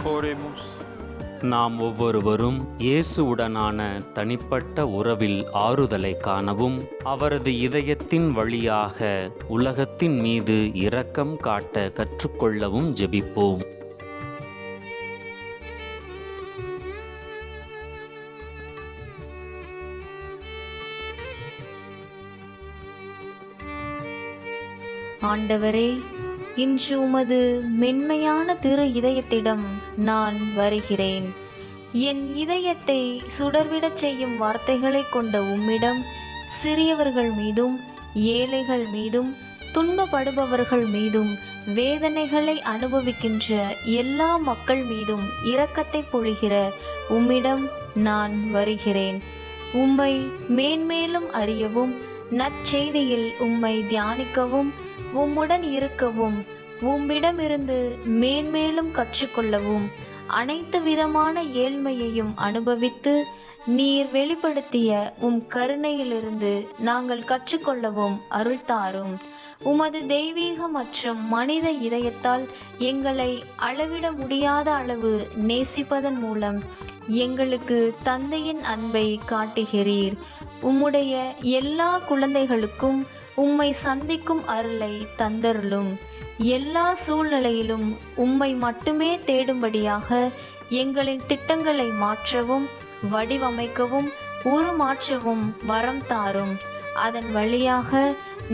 Oremos. நாம் ஒவ்வொருவரும் இயேசுவுடனான தனிப்பட்ட உறவில் ஆறுதலை காணவும் அவரது இதயத்தின் வழியாக உலகத்தின் மீது இரக்கம் காட்ட கற்றுக்கொள்ளவும் ஜெபிப்போம். ஆண்டவரே, இன்று உமது மென்மையான திரு இதயத்திடம் நான் வருகிறேன். என் இதயத்தை சுடர்விடச் செய்யும் வார்த்தைகளை கொண்ட உம்மிடம் சிறியவர்கள் மீதும் ஏழைகள் மீதும் துன்பப்படுபவர்கள் மீதும் வேதனைகளை அனுபவிக்கின்ற எல்லா மக்கள் மீதும் இரக்கத்தை பொழிகிற உம்மிடம் நான் வருகிறேன். உம்மை மேன்மேலும் அறியவும் நற்செய்தியில் உம்மை தியானிக்கவும் உம்முடன் இருக்கவும் உம்மிடமிருந்து மேன்மேலும் கற்றுக்கொள்ளவும் அனைத்து விதமான ஏழ்மையையும் அனுபவித்து நீர் வெளிப்படுத்திய உம் கருணையிலிருந்து நாங்கள் கற்றுக்கொள்ளவும் அருள் தாரும். உமது தெய்வீக மற்றும் மனித இதயத்தால் எங்களை அளவிட முடியாத அளவு நேசிப்பதன் மூலம் எங்களுக்கு தந்தையின் அன்பை காட்டுகிறீர். உம்முடைய எல்லா குழந்தைகளுக்கும் உம்மை சந்திக்கும் அருளை தந்தருளும். எல்லா சூழ்நிலையிலும் உம்மை மட்டுமே தேடும்படியாக எங்களின் திட்டங்களை மாற்றவும் வடிவமைக்கவும் உருமாற்றவும் வரம் தாரும். அதன் வழியாக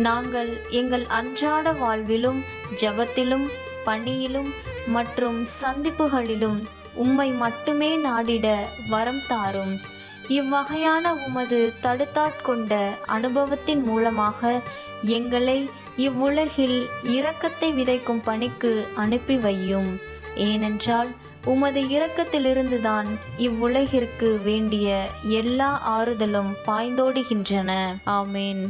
நாங்கள் எங்கள் அன்றாட வாழ்விலும் ஜெபத்திலும் பணியிலும் மற்றும் சந்திப்புகளிலும் உம்மை மட்டுமே நாடிட வரம் தாரும். இவ்வகையான உமது தடுத்தாட்கொண்ட அனுபவத்தின் மூலமாக எங்களை இவ்வுலகில் இரக்கத்தை விதைக்கும் பணிக்கு அனுப்பி வையும். ஏனென்றால் உமது இரக்கத்திலிருந்துதான் இவ்வுலகிற்கு வேண்டிய எல்லா ஆறுதலும் பாய்ந்தோடுகின்றன. ஆமேன்.